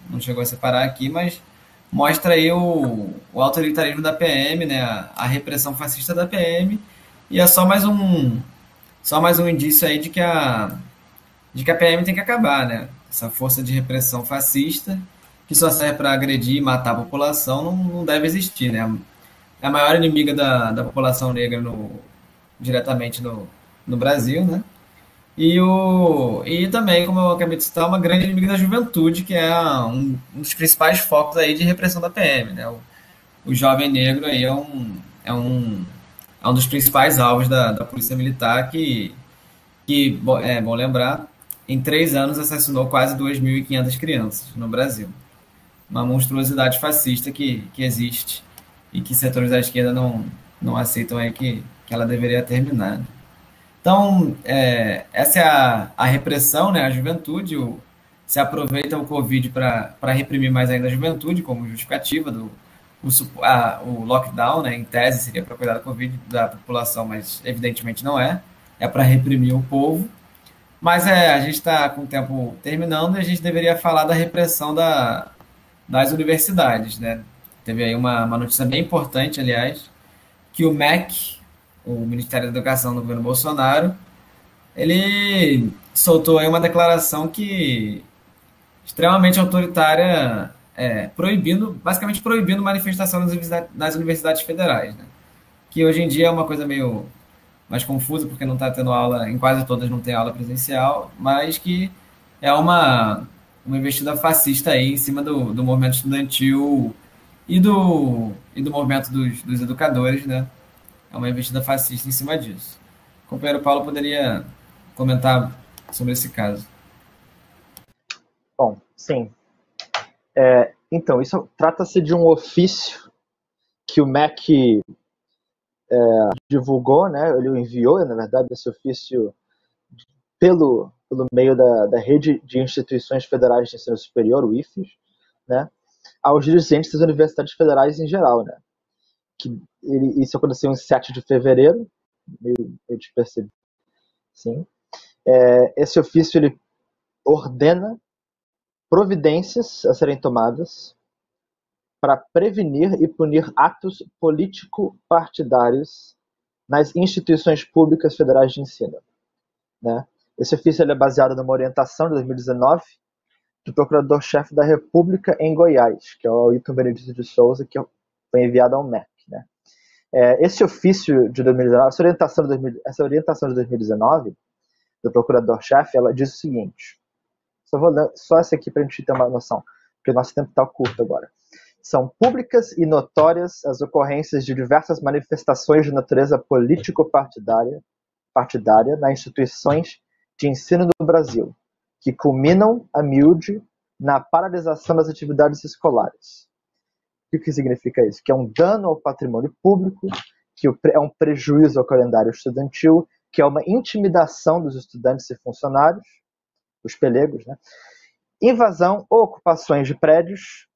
não chegou a separar aqui, mas mostra aí o autoritarismo da PM, né? A repressão fascista da PM, e é só mais um indício aí de que a PM tem que acabar, né? Essa força de repressão fascista que só serve para agredir e matar a população não deve existir, né? É a maior inimiga da população negra diretamente no Brasil, né? E também, como eu acabei de citar, uma grande inimiga da juventude, que é um dos principais focos aí de repressão da PM, né? O jovem negro aí é um dos principais alvos da Polícia Militar, que é bom lembrar, em 3 anos assassinou quase 2.500 crianças no Brasil. Uma monstruosidade fascista que existe e que setores da esquerda não aceitam aí que ela deveria terminar. Então, essa é a repressão, né? A juventude se aproveita o Covid para reprimir mais ainda a juventude, como justificativa o lockdown, né? Em tese seria para cuidar da Covid da população, mas evidentemente não é. É para reprimir o povo. Mas a gente está com o tempo terminando e a gente deveria falar da repressão das universidades, né? Teve aí uma notícia bem importante, aliás, que o MEC, o Ministério da Educação do governo Bolsonaro, ele soltou aí uma declaração extremamente autoritária, basicamente proibindo manifestação nas universidades federais, né? Que hoje em dia é uma coisa meio mais confusa, porque não está tendo aula, em quase todas não tem aula presencial, mas que é uma investida fascista aí em cima do movimento estudantil e do movimento dos educadores, né? É uma investida fascista em cima disso. O companheiro Paulo poderia comentar sobre esse caso. Bom, sim. Então, isso trata-se de um ofício que o MEC divulgou, né? Ele enviou, na verdade, esse ofício pelo meio da Rede de Instituições Federais de Ensino Superior, o IFES, né? Aos dirigentes das universidades federais em geral, né? Isso aconteceu em 7 de fevereiro, meio despercebido, sim. Esse ofício, ele ordena providências a serem tomadas para prevenir e punir atos político-partidários nas instituições públicas federais de ensino, né? Esse ofício ele é baseado numa orientação de 2019 do Procurador-Chefe da República em Goiás, que é o Ailton Benedito de Souza, que foi enviado ao MEC, né? Esse ofício de 2019, essa orientação de 2019 do Procurador-Chefe, ela diz o seguinte, vou ler só essa aqui para a gente ter uma noção, porque o nosso tempo está curto agora. São públicas e notórias as ocorrências de diversas manifestações de natureza político-partidária nas instituições de ensino do Brasil, que culminam, a miúde, na paralisação das atividades escolares. O que significa isso? Que é um dano ao patrimônio público, que é um prejuízo ao calendário estudantil, que é uma intimidação dos estudantes e funcionários, os pelegos, né? Invasão ou ocupações de prédios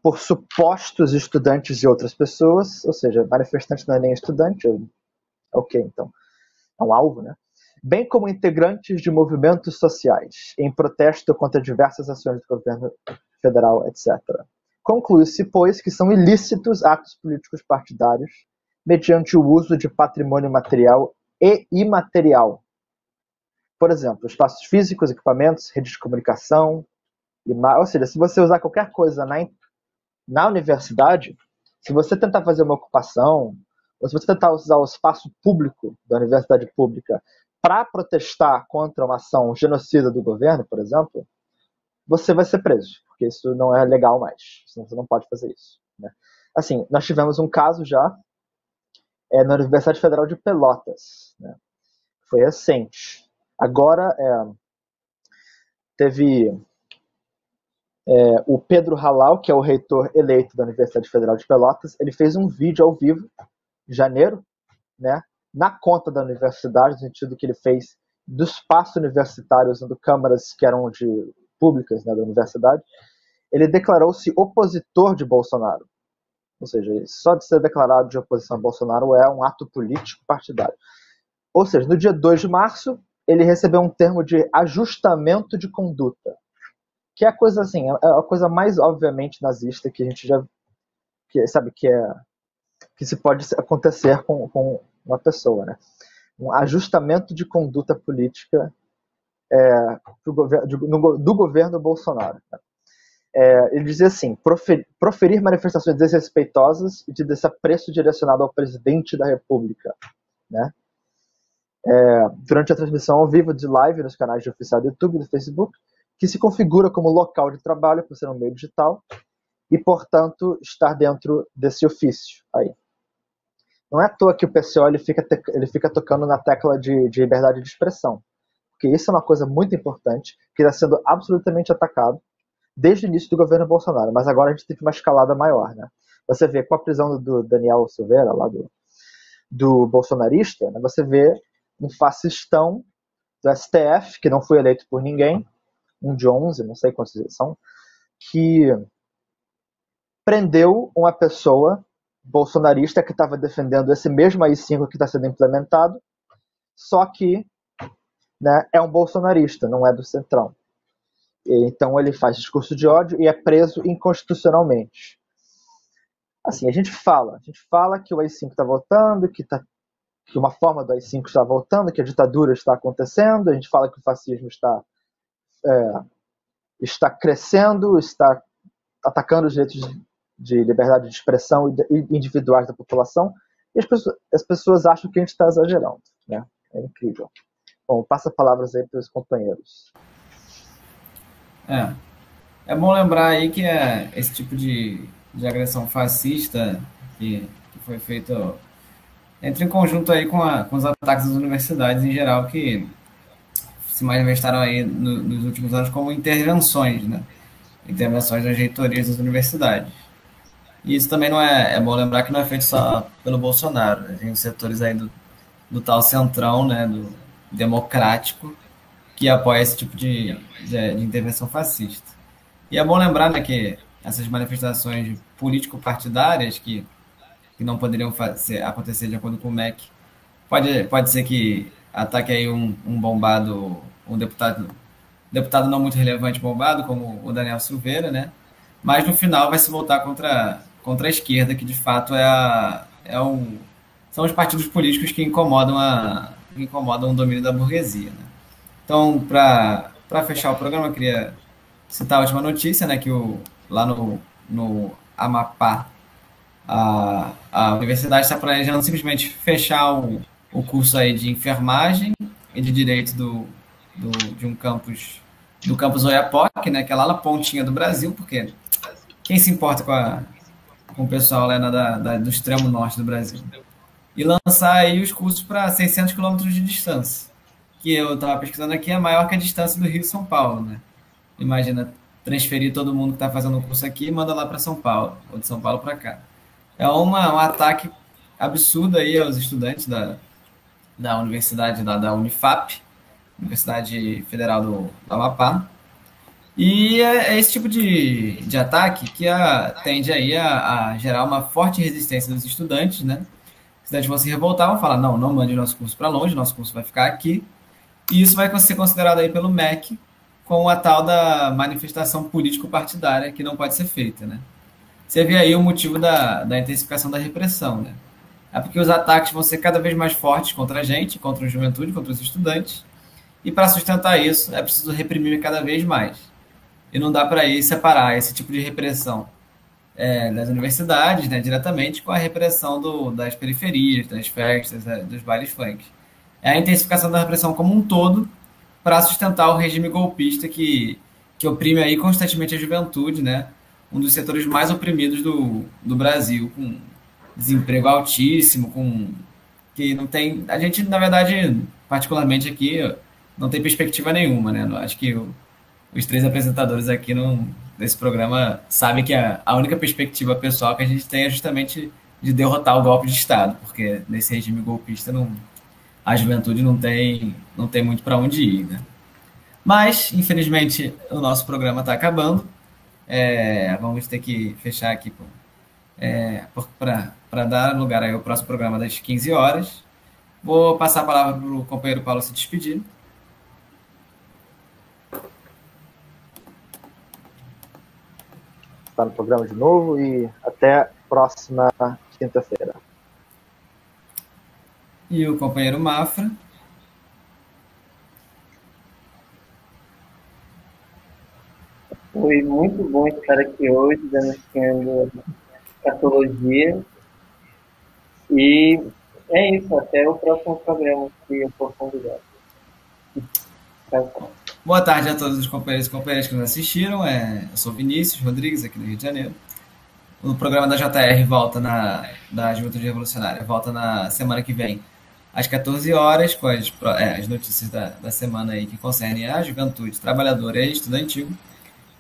por supostos estudantes e outras pessoas, ou seja, manifestante não é nem estudante, ok, então, é um alvo, né? Bem como integrantes de movimentos sociais, em protesto contra diversas ações do governo federal, etc. Conclui-se, pois, que são ilícitos atos políticos partidários mediante o uso de patrimônio material e imaterial. Por exemplo, espaços físicos, equipamentos, redes de comunicação, ou seja, se você usar qualquer coisa na universidade, se você tentar fazer uma ocupação, ou se você tentar usar o espaço público da universidade pública para protestar contra uma ação genocida do governo, por exemplo, você vai ser preso, porque isso não é legal mais, senão você não pode fazer isso, né? Assim, nós tivemos um caso já na Universidade Federal de Pelotas, né? Foi recente. Agora, teve o Pedro Halal, que é o reitor eleito da Universidade Federal de Pelotas, ele fez um vídeo ao vivo, em janeiro, né, na conta da universidade, no sentido que ele fez do espaço universitário, usando câmaras que eram públicas, né, da universidade. Ele declarou-se opositor de Bolsonaro. Ou seja, só de ser declarado de oposição a Bolsonaro é um ato político partidário. Ou seja, no dia 2 de março, ele recebeu um termo de ajustamento de conduta, que é a coisa assim, é a coisa mais obviamente nazista que a gente já sabe que se pode acontecer com uma pessoa, né? Um ajustamento de conduta política do governo Bolsonaro, né? Ele dizia assim, proferir manifestações desrespeitosas e de desapreço direcionado ao presidente da República, né? Durante a transmissão ao vivo de live nos canais de oficial do YouTube e do Facebook, que se configura como local de trabalho por ser um meio digital e, portanto, estar dentro desse ofício aí. Não é à toa que o PCO ele fica tocando na tecla de liberdade de expressão, porque isso é uma coisa muito importante, que está sendo absolutamente atacado desde o início do governo Bolsonaro, mas agora a gente teve uma escalada maior, né? Você vê com a prisão do Daniel Silveira, lá do bolsonarista, né? Você vê um fascistão do STF, que não foi eleito por ninguém, um de 11, não sei quantos são, que prendeu uma pessoa bolsonarista que estava defendendo esse mesmo AI-5 que está sendo implementado, só que, né, é um bolsonarista, não é do Centrão. Então ele faz discurso de ódio e é preso inconstitucionalmente. Assim, a gente fala que o AI-5 está voltando, que uma forma do AI-5 está voltando, que a ditadura está acontecendo, a gente fala que o fascismo está crescendo, está atacando os direitos de liberdade de expressão individuais da população, e as pessoas acham que a gente está exagerando, né? É incrível. Bom, passa palavras aí para os companheiros. É bom lembrar aí que esse tipo de agressão fascista que foi feito entra em conjunto aí com os ataques às universidades em geral, que se manifestaram aí nos últimos anos como intervenções, né? Intervenções das reitorias das universidades. E isso também não é bom lembrar que não é feito só pelo Bolsonaro, né? Tem os setores aí do tal centrão, né, do democrático, que apoia esse tipo de intervenção fascista. E é bom lembrar, né, que essas manifestações político-partidárias que não poderiam acontecer de acordo com o MEC, pode ser que ataque aí um bombado, um deputado não muito relevante bombado, como o Daniel Silveira, né? Mas no final vai se voltar contra a esquerda, que de fato são os partidos políticos que incomodam o domínio da burguesia, né? Então, para fechar o programa, eu queria citar a última notícia, né, que lá no Amapá, a universidade está planejando simplesmente fechar o curso aí de enfermagem e de direito de um campus, do campus Oiapoque, né, que é lá na pontinha do Brasil, porque quem se importa com o pessoal lá do extremo norte do Brasil? E lançar aí os cursos para 600 quilômetros de distância, que eu estava pesquisando aqui, é maior que a distância do Rio e São Paulo, né? Imagina transferir todo mundo que está fazendo o curso aqui e manda lá para São Paulo, ou de São Paulo para cá. É um ataque absurdo aí aos estudantes da universidade, da Unifap, Universidade Federal do Amapá. E é esse tipo de ataque que tende aí a gerar uma forte resistência dos estudantes, né? Os estudantes vão se revoltar, vão falar, não mande nosso curso para longe, nosso curso vai ficar aqui. E isso vai ser considerado aí pelo MEC com a tal da manifestação político-partidária que não pode ser feita, né? Você vê aí o motivo da intensificação da repressão, né? É porque os ataques vão ser cada vez mais fortes contra a gente, contra a juventude, contra os estudantes. E para sustentar isso, é preciso reprimir cada vez mais. E não dá para ir separar esse tipo de repressão das universidades, né, diretamente, com a repressão das periferias, das festas, dos bailes funk. É a intensificação da repressão como um todo para sustentar o regime golpista que oprime aí constantemente a juventude, né? Um dos setores mais oprimidos do Brasil, com desemprego altíssimo, que não tem... A gente, na verdade, particularmente aqui, não tem perspectiva nenhuma, né? Acho que os três apresentadores aqui desse programa sabem que a única perspectiva pessoal que a gente tem é justamente de derrotar o golpe de Estado, porque nesse regime golpista a juventude não tem muito para onde ir, né? Mas, infelizmente, o nosso programa está acabando. Vamos ter que fechar aqui para dar lugar aí ao próximo programa das 15 horas. Vou passar a palavra para o companheiro Paulo se despedir. Está no programa de novo e até próxima quinta-feira. E o companheiro Mafra. Foi muito bom estar aqui hoje, denunciando patologia. E é isso, até o próximo programa que eu for convidado. Boa tarde a todos os companheiros e companheiras que nos assistiram. Eu sou Vinícius Rodrigues, aqui do Rio de Janeiro. O programa da JR da Juventude Revolucionária volta na semana que vem, às 14 horas, com as notícias da semana aí que concernem a juventude trabalhadora e estudantil.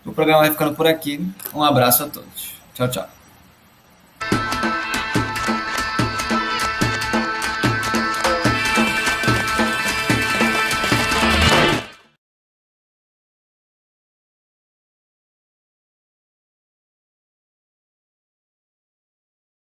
O programa vai ficando por aqui. Um abraço a todos. Tchau, tchau.